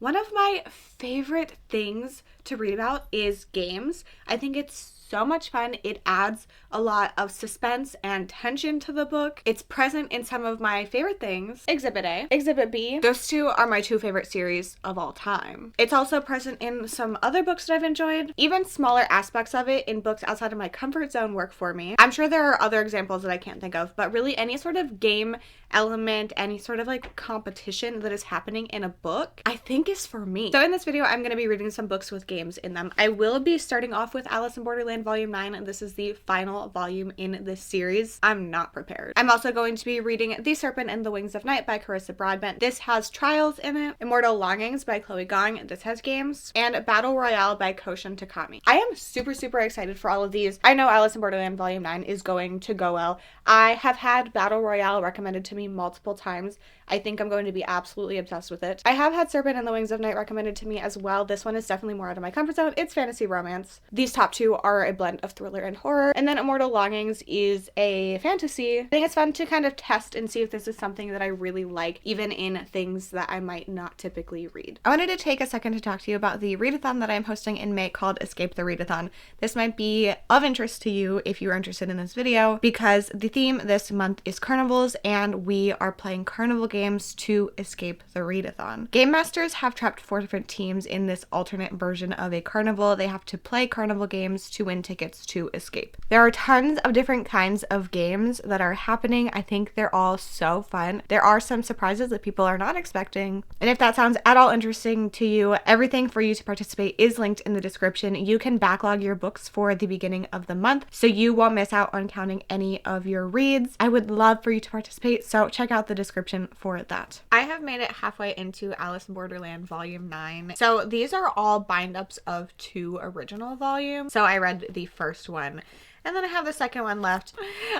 One of my favorite things to read about is games. I think it's so much fun. It adds a lot of suspense and tension to the book. It's present in some of my favorite things. Exhibit A, Exhibit B. Those two are my two favorite series of all time. It's also present in some other books that I've enjoyed. Even smaller aspects of it in books outside of my comfort zone work for me. I'm sure there are other examples that I can't think of, but really any sort of game element, any sort of like competition that is happening in a book, I think is for me. So in this video, I'm going to be reading some books with games in them. I will be starting off with Alice in Borderland Volume 9, and this is the final volume in this series. I'm not prepared. I'm also going to be reading The Serpent and the Wings of Night by Carissa Broadbent. This has trials in it. Immortal Longings by Chloe Gong. This has games. And Battle Royale by Koshin Takami. I am super excited for all of these. I know Alice in Borderland Volume 9 is going to go well. I have had Battle Royale recommended to me multiple times. I think I'm going to be absolutely obsessed with it. I have had Serpent and the Wings of Night recommended to me as well. This one is definitely more out of my comfort zone. It's fantasy romance. These top two are a blend of thriller and horror. And then Immortal Longings is a fantasy. I think it's fun to kind of test and see if this is something that I really like, even in things that I might not typically read. I wanted to take a second to talk to you about the readathon that I'm hosting in May called Escape the Readathon. This might be of interest to you if you are interested in this video, because the theme this month is carnivals, and we are playing carnival games to escape the readathon. Game masters have trapped 4 different teams in this alternate version of a carnival. They have to play carnival games to win tickets to escape. There are tons of different kinds of games that are happening. I think they're all so fun. There are some surprises that people are not expecting. And if that sounds at all interesting to you, everything for you to participate is linked in the description. You can backlog your books for the beginning of the month, so you won't miss out on counting any of your reads. I would love for you to participate, so check out the description for that. I have made it halfway into Alice in Borderland Volume 9. So these are all bind-ups of 2 original volumes. So I read the first one, and then I have the second one left.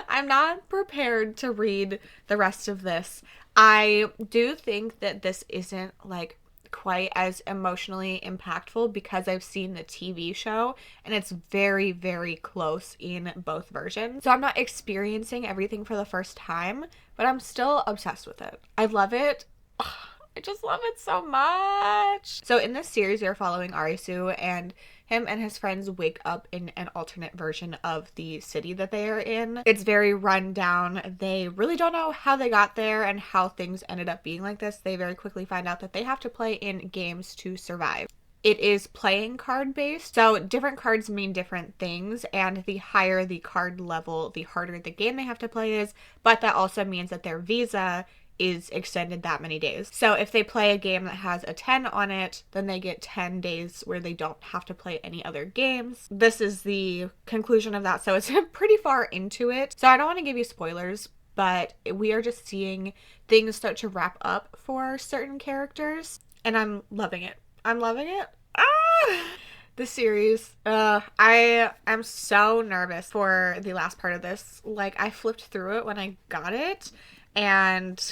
I'm not prepared to read the rest of this. I do think that this isn't like quite as emotionally impactful because I've seen the TV show and it's very close in both versions. So I'm not experiencing everything for the first time, but I'm still obsessed with it. I love it. I just love it so much. So in this series, you're following Arisu, and him and his friends wake up in an alternate version of the city that they are in. It's very run down. They really don't know how they got there and how things ended up being like this. They very quickly find out that they have to play in games to survive. It is playing card based, so different cards mean different things, and the higher the card level, the harder the game they have to play is, but that also means that their visa is extended that many days. So if they play a game that has a 10 on it, then they get 10 days where they don't have to play any other games. This is the conclusion of that, so it's pretty far into it. So I don't want to give you spoilers, but we are just seeing things start to wrap up for certain characters, and I'm loving it. I'm loving it. The series. I am so nervous for the last part of this. Like, I flipped through it when I got it and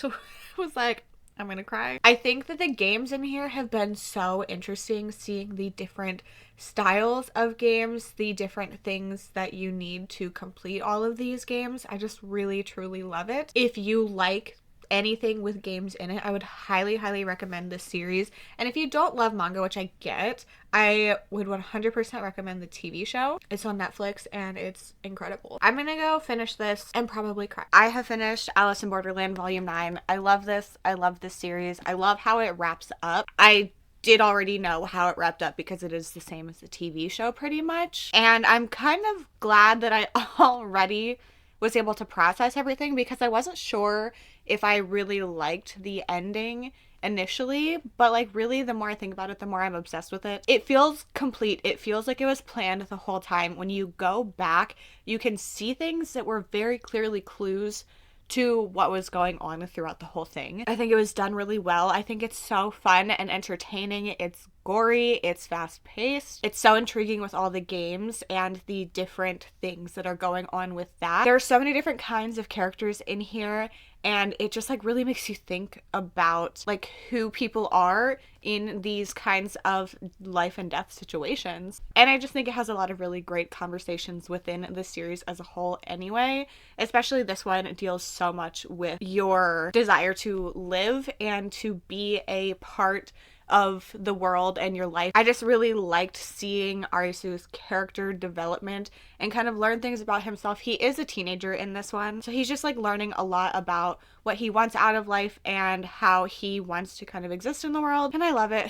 was like, I'm gonna cry. I think that the games in here have been so interesting, seeing the different styles of games, the different things that you need to complete all of these games. I just really, truly love it. If you like anything with games in it, I would highly recommend this series. And if you don't love manga, which I get, I would 100% recommend the TV show. It's on Netflix and it's incredible. I'm gonna go finish this and probably cry. I have finished Alice in Borderland Volume 9. I love this. I love this series. I love how it wraps up. I did already know how it wrapped up because it is the same as the TV show pretty much. And I'm kind of glad that I already was able to process everything, because I wasn't sure if I really liked the ending initially, but like really the more I think about it, the more I'm obsessed with it. It feels complete. It feels like it was planned the whole time. When you go back, you can see things that were very clearly clues to what was going on throughout the whole thing. I think it was done really well. I think it's so fun and entertaining. It's gory, it's fast-paced. It's so intriguing with all the games and the different things that are going on with that. There are so many different kinds of characters in here, and it just like really makes you think about like who people are in these kinds of life and death situations. And I just think it has a lot of really great conversations within the series as a whole anyway. Especially this one, it deals so much with your desire to live and to be a part of the world and your life. I just really liked seeing Arisu's character development and kind of learn things about himself. He is a teenager in this one, so he's just like learning a lot about what he wants out of life and how he wants to kind of exist in the world, and I love it.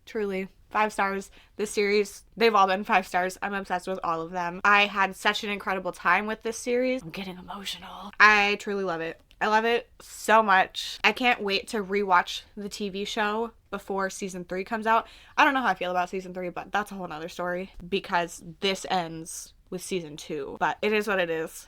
Truly. 5 stars. This series, they've all been 5 stars. I'm obsessed with all of them. I had such an incredible time with this series. I'm getting emotional. I truly love it. I love it so much. I can't wait to rewatch the TV show before season 3 comes out. I don't know how I feel about season 3, but that's a whole nother story because this ends with season 2, but it is what it is.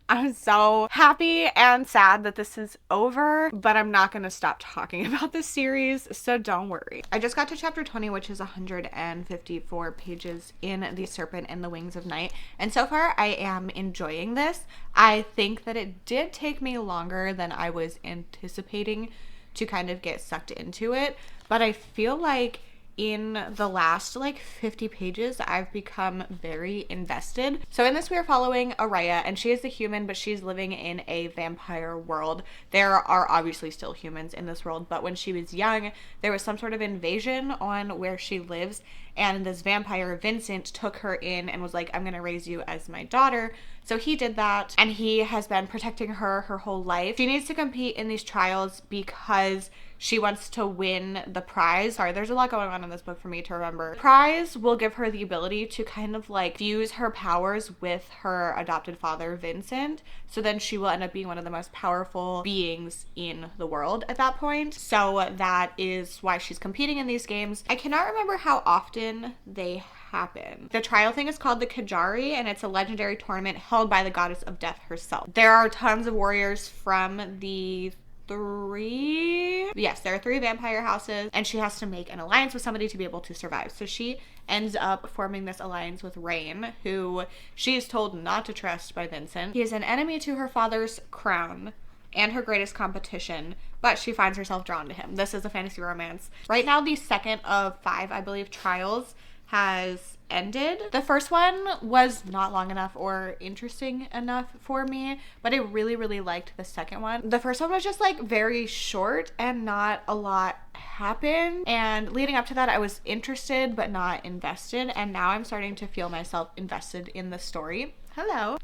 I'm so happy and sad that this is over, but I'm not gonna stop talking about this series, so don't worry. I just got to chapter 20, which is 154 pages in The Serpent and the Wings of Night, and so far I am enjoying this. I think that it did take me longer than I was anticipating to kind of get sucked into it, but I feel like in the last like 50 pages, I've become very invested. So in this, we are following Araya, and she is a human, but she's living in a vampire world. There are obviously still humans in this world, but when she was young, there was some sort of invasion on where she lives, and this vampire, Vincent, took her in and was like, I'm gonna raise you as my daughter. So he did that, and he has been protecting her whole life. She needs to compete in these trials because she wants to win the prize. Sorry, there's a lot going on in this book for me to remember. The prize will give her the ability to kind of like fuse her powers with her adopted father, Vincent. So then she will end up being one of the most powerful beings in the world at that point. So that is why she's competing in these games. I cannot remember how often they happen. The trial thing is called the Kajari, and it's a legendary tournament held by the goddess of death herself. There are tons of warriors from the there are 3 vampire houses, and she has to make an alliance with somebody to be able to survive. So she ends up forming this alliance with Rain, who she is told not to trust by Vincent. He is an enemy to her father's crown and her greatest competition, but she finds herself drawn to him. This is a fantasy romance. Right now, the second of 5, I believe, trials has ended. The first one was not long enough or interesting enough for me, but I really liked the second one. The first one was just like very short and not a lot happened, and leading up to that I was interested but not invested, and now I'm starting to feel myself invested in the story. Hello.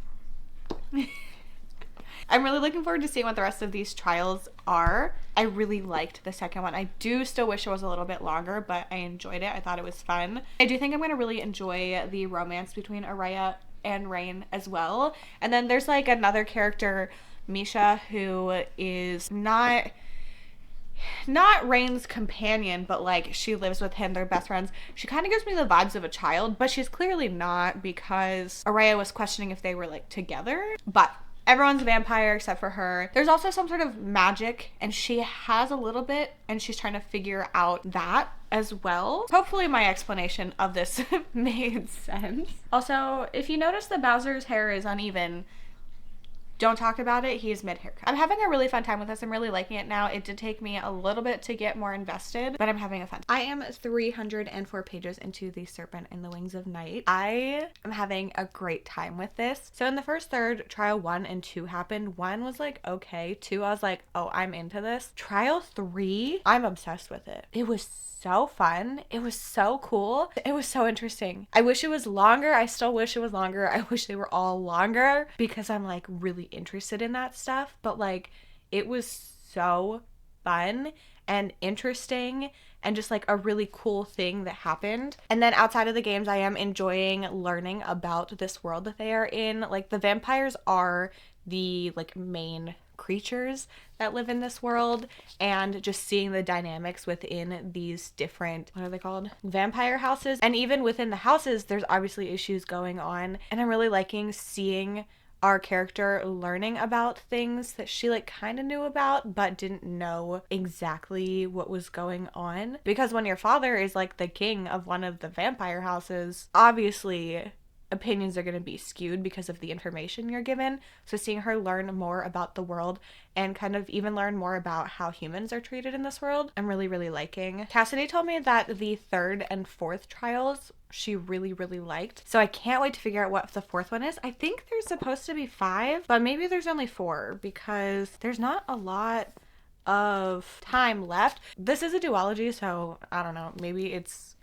I'm really looking forward to seeing what the rest of these trials are. I really liked the second one. I do still wish it was a little bit longer, but I enjoyed it. I thought it was fun. I do think I'm going to really enjoy the romance between Araya and Rain as well. And then there's like another character, Misha, who is not Rain's companion, but like she lives with him. They're best friends. She kind of gives me the vibes of a child, but she's clearly not, because Araya was questioning if they were like together. But everyone's a vampire except for her. There's also some sort of magic, and she has a little bit, and she's trying to figure out that as well. Hopefully my explanation of this made sense. Also, if you notice that Bowser's hair is uneven, don't talk about it. He is mid-haircut. I'm having a really fun time with this. I'm really liking it now. It did take me a little bit to get more invested, but I'm having a fun time. I am 304 pages into The Serpent and the Wings of Night. I am having a great time with this. So in the first third, trial 1 and 2 happened. 1 was like, okay. 2, I was like, oh, I'm into this. Trial 3, I'm obsessed with it. It was so fun. It was so cool. It was so interesting. I wish it was longer. I still wish it was longer. I wish they were all longer because I'm like really interested in that stuff. But like, it was so fun and interesting and just like a really cool thing that happened. And then outside of the games, I am enjoying learning about this world that they are in. Like, the vampires are the like main creatures that live in this world, and just seeing the dynamics within these different, what are they called, vampire houses. And even within the houses, there's obviously issues going on, and I'm really liking seeing our character learning about things that she like kind of knew about but didn't know exactly what was going on, because when your father is like the king of one of the vampire houses, obviously opinions are going to be skewed because of the information you're given. So seeing her learn more about the world and kind of even learn more about how humans are treated in this world, I'm really liking. Cassidy told me that the 3rd and 4th trials she really liked. So I can't wait to figure out what the 4th one is. I think there's supposed to be 5, but maybe there's only 4 because there's not a lot of time left. This is a duology, so I don't know, maybe it's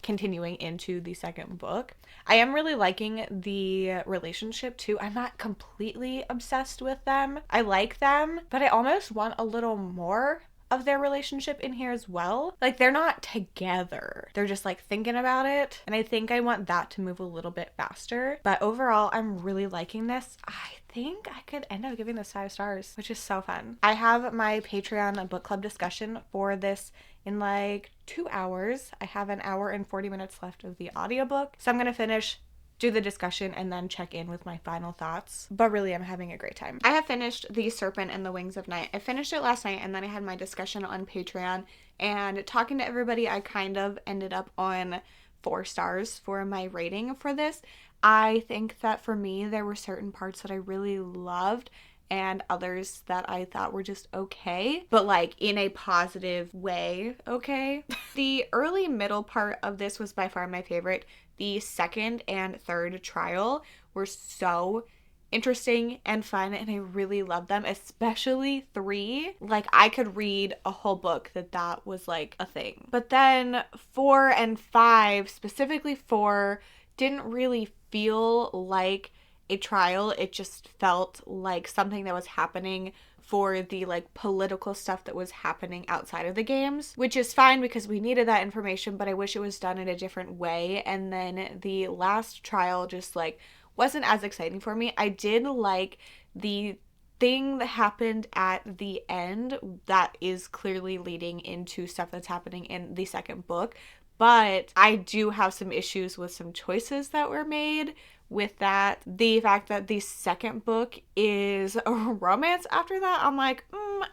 continuing into the second book. I am really liking the relationship too. I'm not completely obsessed with them. I like them, but I almost want a little more of their relationship in here as well. Like, they're not together. They're just like thinking about it. And I think I want that to move a little bit faster. But overall, I'm really liking this. I think I could end up giving this 5 stars, which is so fun. I have my Patreon book club discussion for this in like 2 hours. I have an hour and 40 minutes left of the audiobook. So I'm going to finish, do the discussion, and then check in with my final thoughts. But really, I'm having a great time. I have finished The Serpent and the Wings of Night. I finished it last night, and then I had my discussion on Patreon. And talking to everybody, I kind of ended up on 4 stars for my rating for this. I think that for me, there were certain parts that I really loved and others that I thought were just okay, but like in a positive way, okay? The early middle part of this was by far my favorite. The second and third trial were so interesting and fun, and I really loved them, especially 3. Like, I could read a whole book that was like a thing. But then 4 and 5, specifically 4, didn't really feel like a trial. It just felt like something that was happening for the like political stuff that was happening outside of the games, which is fine because we needed that information, but I wish it was done in a different way. And then the last trial just like wasn't as exciting for me. I did like the thing that happened at the end that is clearly leading into stuff that's happening in the second book, but I do have some issues with some choices that were made with that. The fact that the second book is a romance after that, I'm like,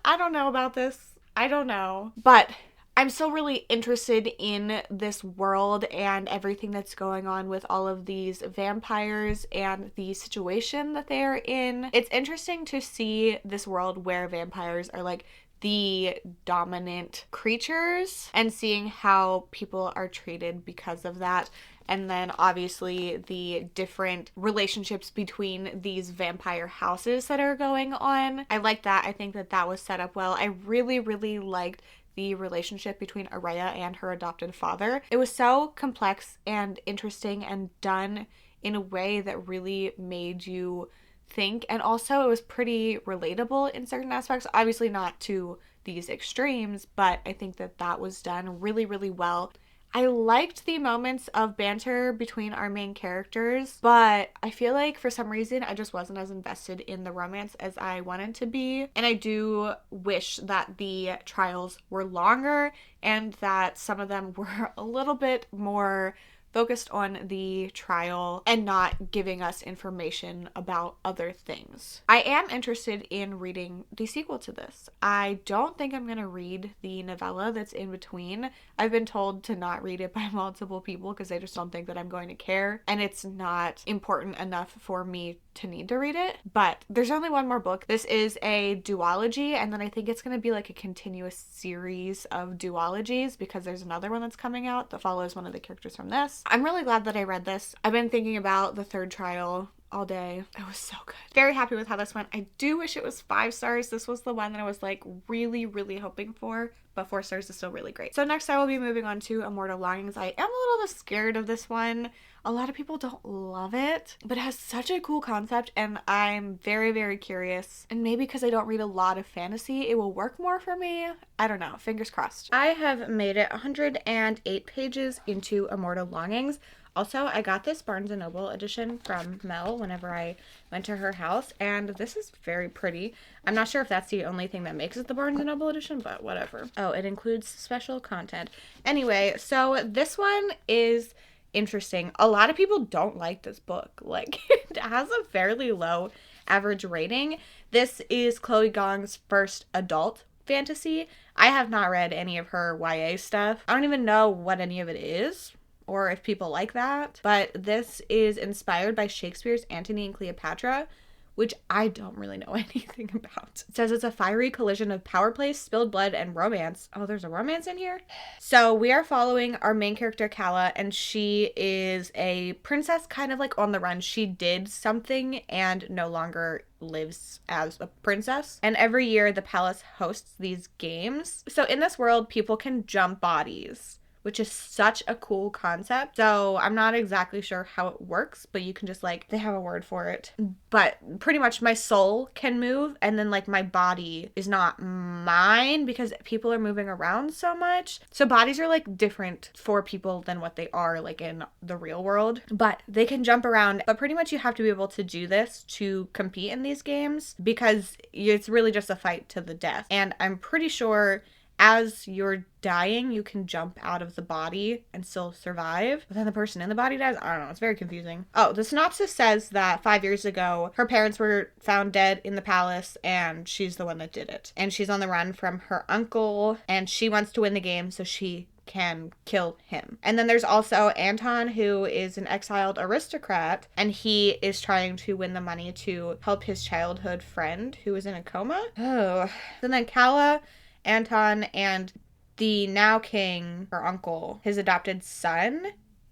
I don't know about this. I don't know. But I'm still really interested in this world and everything that's going on with all of these vampires and the situation that they're in. It's interesting to see this world where vampires are like the dominant creatures and seeing how people are treated because of that. And then obviously the different relationships between these vampire houses that are going on. I like that. I think that was set up well. I really, really liked the relationship between Araya and her adopted father. It was so complex and interesting and done in a way that really made you think, and also it was pretty relatable in certain aspects. Obviously not to these extremes, but I think that was done really, really well. I liked the moments of banter between our main characters, but I feel like for some reason I just wasn't as invested in the romance as I wanted to be. And I do wish that the trials were longer and that some of them were a little bit more focused on the trial and not giving us information about other things. I am interested in reading the sequel to this. I don't think I'm going to read the novella that's in between. I've been told to not read it by multiple people because they just don't think that I'm going to care, and it's not important enough for me to need to read it. But there's only one more book. This is a duology, and then I think it's going to be like a continuous series of duologies because there's another one that's coming out that follows one of the characters from this. I'm really glad that I read this. I've been thinking about the third trial all day. It was so good. Very happy with how this went. I do wish it was 5 stars. This was the one that I was like really, really hoping for, but 4 stars is still really great. So next I will be moving on to Immortal Longings. I am a little bit scared of this one. A lot of people don't love it, but it has such a cool concept and I'm very, very curious. And maybe because I don't read a lot of fantasy, it will work more for me. I don't know. Fingers crossed. I have made it 108 pages into Immortal Longings. Also, I got this Barnes & Noble edition from Mel whenever I went to her house, and this is very pretty. I'm not sure if that's the only thing that makes it the Barnes & Noble edition, but whatever. Oh, it includes special content. Anyway, so this one is interesting. A lot of people don't like this book. Like, it has a fairly low average rating. This is Chloe Gong's first adult fantasy. I have not read any of her YA stuff. I don't even know what any of it is, or if people like that, but this is inspired by Shakespeare's Antony and Cleopatra, which I don't really know anything about. It says it's a fiery collision of power play, spilled blood, and romance. Oh, there's a romance in here? So we are following our main character, Calla, and she is a princess kind of like on the run. She did something and no longer lives as a princess. And every year the palace hosts these games. So in this world, people can jump bodies, which is such a cool concept. So I'm not exactly sure how it works, but you can just like, they have a word for it. But pretty much my soul can move, and then like my body is not mine because people are moving around so much. So bodies are like different for people than what they are like in the real world. But they can jump around, but pretty much you have to be able to do this to compete in these games because it's really just a fight to the death. And I'm pretty sure as you're dying, you can jump out of the body and still survive. But then the person in the body dies? I don't know. It's very confusing. Oh, the synopsis says that 5 years ago, her parents were found dead in the palace and she's the one that did it. And she's on the run from her uncle and she wants to win the game so she can kill him. And then there's also Anton, who is an exiled aristocrat, and he is trying to win the money to help his childhood friend who is in a coma. Oh. And then Kala, Anton, and the now king, her uncle, his adopted son.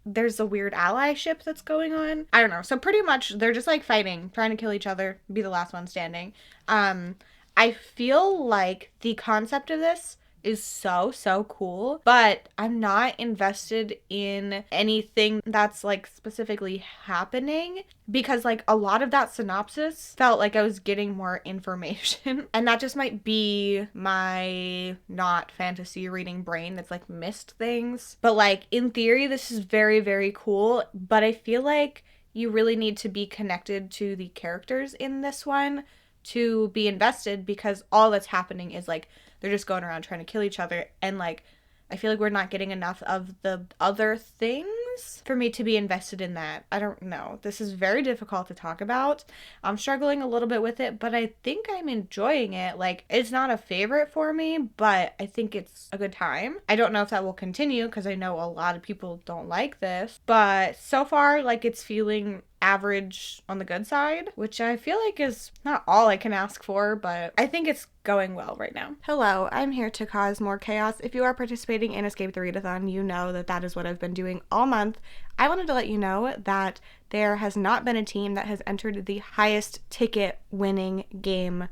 There's a weird allyship that's going on. I don't know. So pretty much they're just like fighting, trying to kill each other, be the last one standing. I feel like the concept of this is so cool, but I'm not invested in anything that's like specifically happening because like a lot of that synopsis felt like I was getting more information, and that just might be my not fantasy reading brain that's like missed things. But like in theory this is very cool, but I feel like you really need to be connected to the characters in this one to be invested, because all that's happening is like they're just going around trying to kill each other, and like I feel like we're not getting enough of the other things for me to be invested in that. I don't know. This is very difficult to talk about. I'm struggling a little bit with it, but I think I'm enjoying it. Like, it's not a favorite for me, but I think it's a good time. I don't know if that will continue because I know a lot of people don't like this, but so far, like, it's feeling average on the good side, which I feel like is not all I can ask for, but I think it's going well right now. Hello, I'm here to cause more chaos. If you are participating in Escape the Readathon, you know that that is what I've been doing all month. I wanted to let you know that there has not been a team that has entered the highest ticket winning game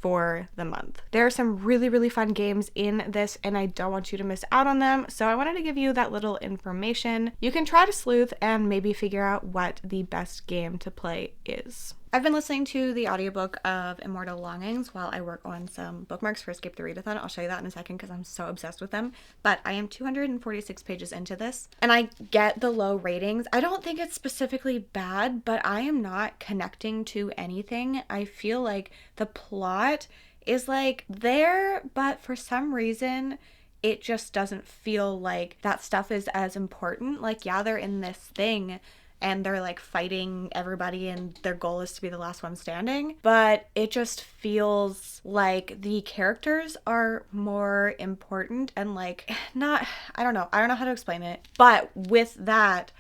for the month. There are some really fun games in this, and I don't want you to miss out on them, so I wanted to give you that little information. You can try to sleuth and maybe figure out what the best game to play is. I've been listening to the audiobook of Immortal Longings while I work on some bookmarks for Escape the Readathon. I'll show you that in a second because I'm so obsessed with them. But I am 246 pages into this, and I get the low ratings. I don't think it's specifically bad, but I am not connecting to anything. I feel like the plot is like there, but for some reason it just doesn't feel like that stuff is as important. Like, yeah, they're in this thing and they're like fighting everybody and their goal is to be the last one standing, but it just feels like the characters are more important and like not, I don't know how to explain it, but with that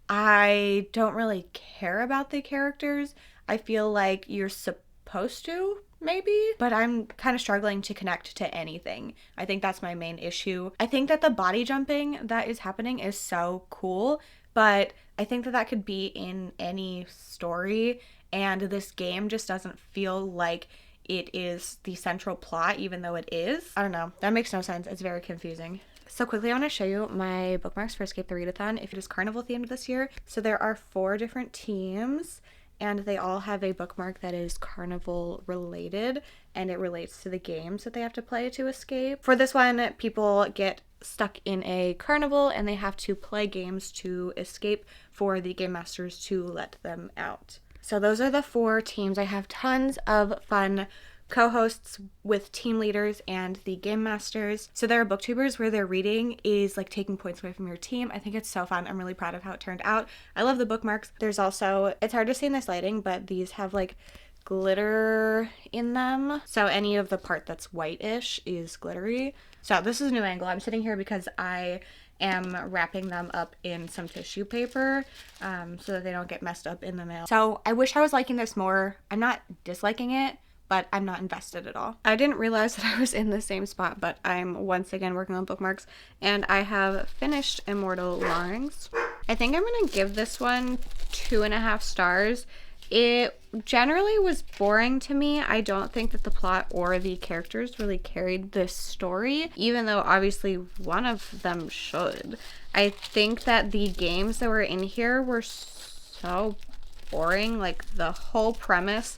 I don't really care about the characters. I feel like you're supposed to, maybe, but I'm kind of struggling to connect to anything. I think that's my main issue. I think that the body jumping that is happening is so cool, but I think that that could be in any story, and this game just doesn't feel like it is the central plot, even though it is. I don't know. That makes no sense. It's very confusing. So quickly, I want to show you my bookmarks for Escape the Readathon. If it is Carnival themed this year, so there are 4 different teams, and they all have a bookmark that is Carnival related, and it relates to the games that they have to play to escape. For this one, people get stuck in a carnival and they have to play games to escape for the game masters to let them out. So those are the 4 teams. I have tons of fun co-hosts with team leaders and the game masters. So there are booktubers where their reading is like taking points away from your team. I think it's so fun. I'm really proud of how it turned out. I love the bookmarks. There's also, it's hard to see in this lighting, but these have like glitter in them. So any of the part that's whitish is glittery. So this is a new angle. I'm sitting here because I am wrapping them up in some tissue paper so that they don't get messed up in the mail. So I wish I was liking this more. I'm not disliking it, but I'm not invested at all. I didn't realize that I was in the same spot, but I'm once again working on bookmarks, and I have finished Immortal Longings. I think I'm gonna give this one 2.5 stars It generally was boring to me. I don't think that the plot or the characters really carried this story, even though obviously one of them should. I think that the games that were in here were so boring. Like, the whole premise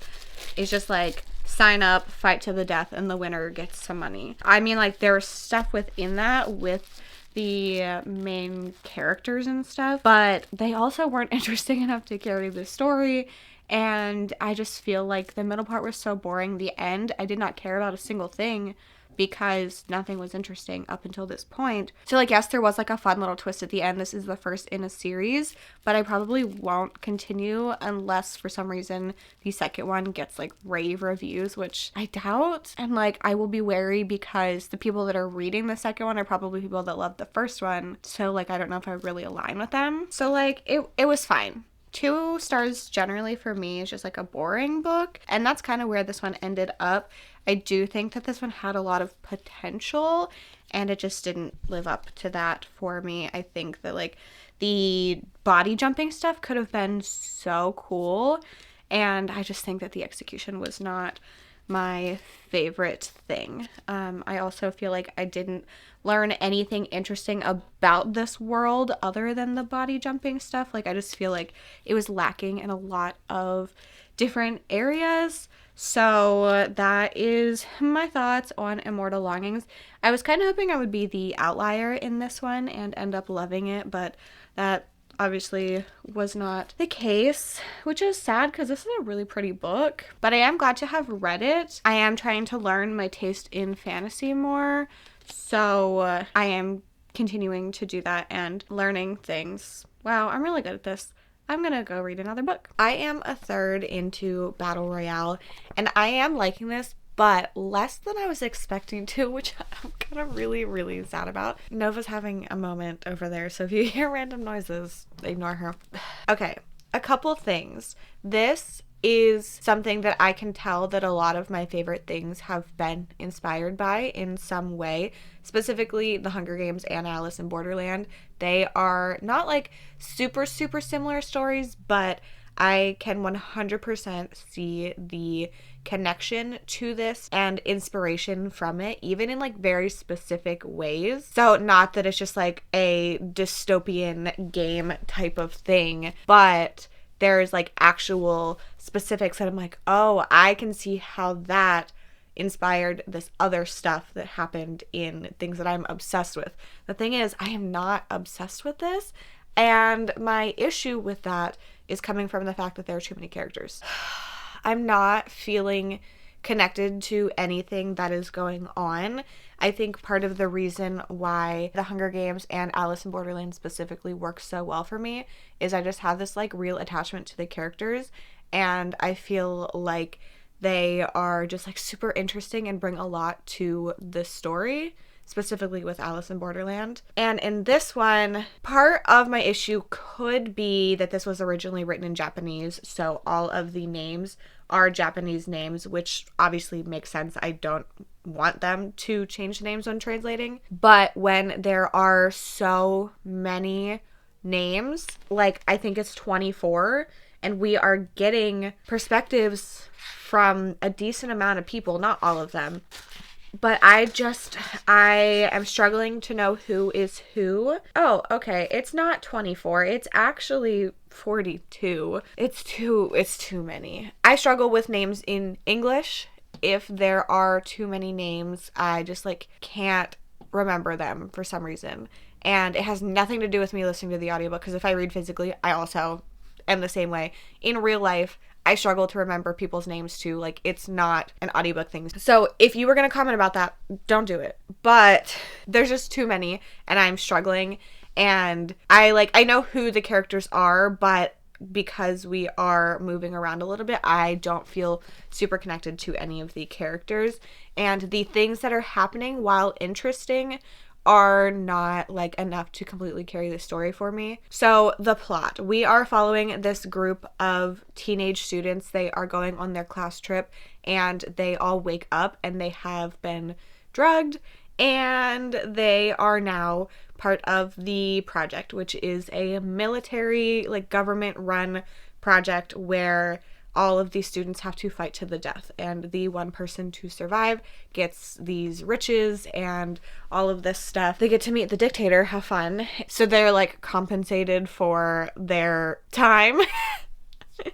is just like, sign up, fight to the death, and the winner gets some money. I mean, like, there was stuff within that with the main characters and stuff, but they also weren't interesting enough to carry the story. And I just feel like the middle part was so boring. The end, I did not care about a single thing because nothing was interesting up until this point. So, like, yes, there was like a fun little twist at the end. This is the first in a series, but I probably won't continue unless for some reason the second one gets like rave reviews, which I doubt. And like, I will be wary because the people that are reading the second one are probably people that love the first one. So like, I don't know if I really align with them. So like, it was fine. 2 stars generally for me is just like a boring book, and that's kind of where this one ended up. I do think that this one had a lot of potential, and it just didn't live up to that for me. I think that like the body jumping stuff could have been so cool, and I just think that the execution was not my favorite thing. I also feel like I didn't learn anything interesting about this world other than the body jumping stuff. Like, I just feel like it was lacking in a lot of different areas. So that is my thoughts on Immortal Longings. I was kind of hoping I would be the outlier in this one and end up loving it, but that obviously was not the case, which is sad because this is a really pretty book. But I am glad to have read it. I am trying to learn my taste in fantasy more, so I am continuing to do that and learning things. Wow, I'm really good at this. I'm gonna go read another book. I am a third into Battle Royale, and I am liking this, but less than I was expecting to, which I'm kind of really, really sad about. Nova's having a moment over there, so if you hear random noises, ignore her. Okay, a couple things. This is something that I can tell that a lot of my favorite things have been inspired by in some way, specifically The Hunger Games and Alice in Borderland. They are not like super, super similar stories, but I can 100% see the connection to this and inspiration from it, even in like very specific ways. So not that it's just like a dystopian game type of thing, but there's like actual specifics that I'm like, oh, I can see how that inspired this other stuff that happened in things that I'm obsessed with. The thing is, I am not obsessed with this, and my issue with that is coming from the fact that there are too many characters. I'm not feeling connected to anything that is going on. I think part of the reason why The Hunger Games and Alice in Borderland specifically work so well for me is I just have this like real attachment to the characters, and I feel like they are just like super interesting and bring a lot to the story, specifically with Alice in Borderland. And in this one, part of my issue could be that this was originally written in Japanese, so all of the names are Japanese names, which obviously makes sense. I don't want them to change names when translating. But when there are so many names, like I think it's 24, and we are getting perspectives from a decent amount of people, not all of them. But I am struggling to know who is who. Oh, okay. It's not 24. It's actually 42. It's too many. I struggle with names in English. If there are too many names, I just like can't remember them for some reason. And it has nothing to do with me listening to the audiobook, because if I read physically, I also am the same way. In real life, I struggle to remember people's names too. Like, it's not an audiobook thing. So if you were going to comment about that, don't do it. But there's just too many, and I'm struggling. And I know who the characters are, but because we are moving around a little bit, I don't feel super connected to any of the characters. And the things that are happening, while interesting, are not like enough to completely carry the story for me. So the plot, we are following this group of teenage students. They are going on their class trip, and they all wake up and they have been drugged, and they are now part of the project, which is a military, like, government run project where all of these students have to fight to the death, and the one person to survive gets these riches and all of this stuff. They get to meet the dictator, have fun. So they're like compensated for their time.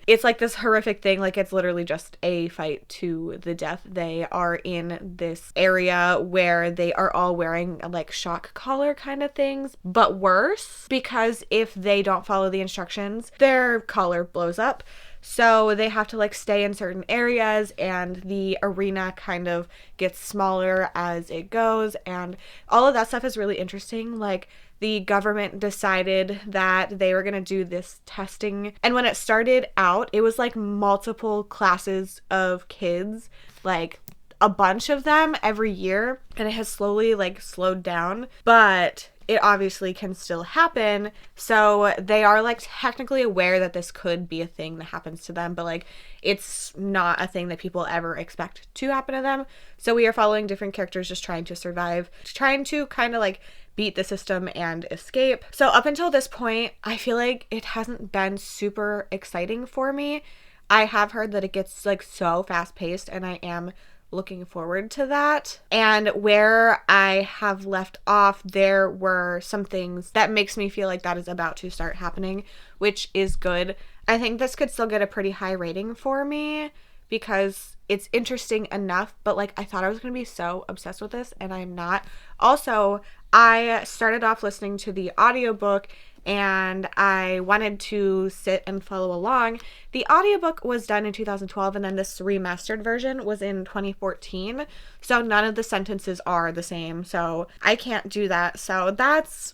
It's like this horrific thing. Like, it's literally just a fight to the death. They are in this area where they are all wearing like shock collar kind of things, but worse, because if they don't follow the instructions, their collar blows up. So they have to like stay in certain areas, and the arena kind of gets smaller as it goes, and all of that stuff is really interesting. Like, the government decided that they were going to do this testing. And when it started out, it was like multiple classes of kids, like a bunch of them every year. And it has slowly like slowed down, but it obviously can still happen. So they are like technically aware that this could be a thing that happens to them, but like it's not a thing that people ever expect to happen to them. So we are following different characters just trying to survive, trying to kind of like beat the system and escape. So up until this point, I feel like it hasn't been super exciting for me. I have heard that it gets like so fast paced, and I am looking forward to that. And where I have left off, there were some things that makes me feel like that is about to start happening, which is good. I think this could still get a pretty high rating for me because it's interesting enough, but like I thought I was going to be so obsessed with this, and I'm not. Also, I started off listening to the audiobook, and I wanted to sit and follow along. The audiobook was done in 2012, and then this remastered version was in 2014. So none of the sentences are the same. So I can't do that. So that's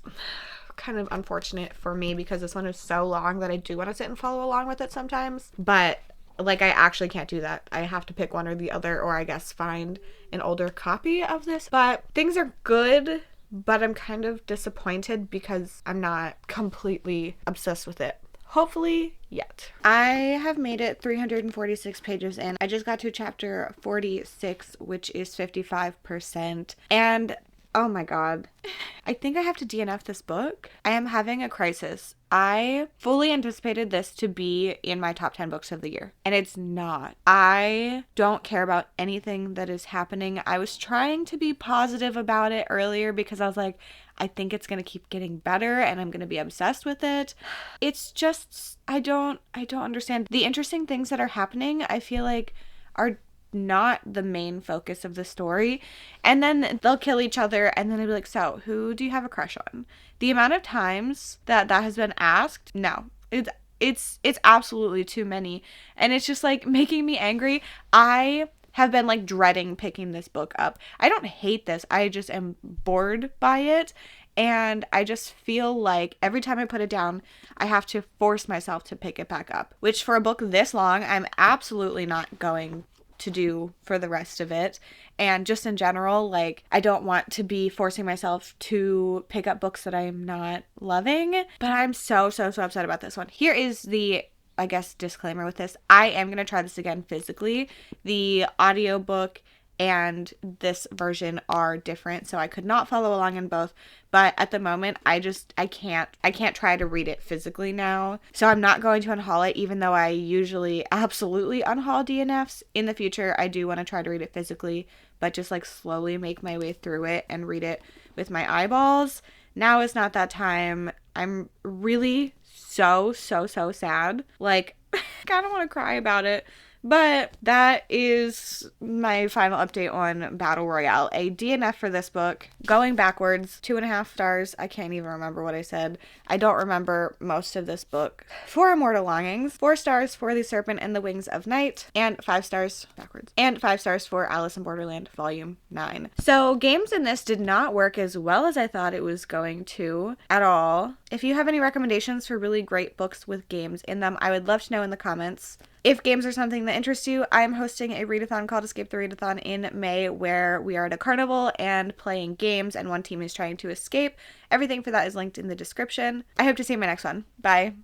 kind of unfortunate for me, because this one is so long that I do want to sit and follow along with it sometimes. But like, I actually can't do that. I have to pick one or the other, or I guess find an older copy of this. But things are good, but I'm kind of disappointed because I'm not completely obsessed with it. Hopefully yet. I have made it 346 pages in. I just got to chapter 46, which is 55%. And oh my god, I think I have to DNF this book. I am having a crisis. I fully anticipated this to be in my top 10 books of the year, and it's not. I don't care about anything that is happening. I was trying to be positive about it earlier because I was like, I think it's going to keep getting better and I'm going to be obsessed with it. It's just, I don't understand. The interesting things that are happening, I feel like, are not the main focus of the story. And then they'll kill each other, and then they'll be like, so who do you have a crush on? The amount of times that has been asked, no, it's absolutely too many, and it's just like making me angry. I have been like dreading picking this book up. I don't hate this, I just am bored by it, and I just feel like every time I put it down, I have to force myself to pick it back up, which for a book this long, I'm absolutely not going to do for the rest of it. And just in general, like, I don't want to be forcing myself to pick up books that I'm not loving, but I'm so upset about this one. Here is the, I guess, disclaimer with this. I am going to try this again physically. The audiobook and this version are different, so I could not follow along in both, but at the moment I can't try to read it physically now, so I'm not going to unhaul it, even though I usually absolutely unhaul DNFs. In the future, I do want to try to read it physically, but just like slowly make my way through it and read it with my eyeballs. Now is not that time. I'm really so sad. Like, I kind of want to cry about it. But that is my final update on Battle Royale. A DNF for this book. Going backwards, 2.5 stars. I can't even remember what I said. I don't remember most of this book. 4 Immortal Longings. 4 stars for The Serpent and the Wings of Night. And 5 stars, backwards. And 5 stars for Alice in Borderland, Volume 9. So games in this did not work as well as I thought it was going to at all. If you have any recommendations for really great books with games in them, I would love to know in the comments. If games are something that interests you, I'm hosting a readathon called Escape the Readathon in May, where we are at a carnival and playing games, and one team is trying to escape. Everything for that is linked in the description. I hope to see you in my next one. Bye.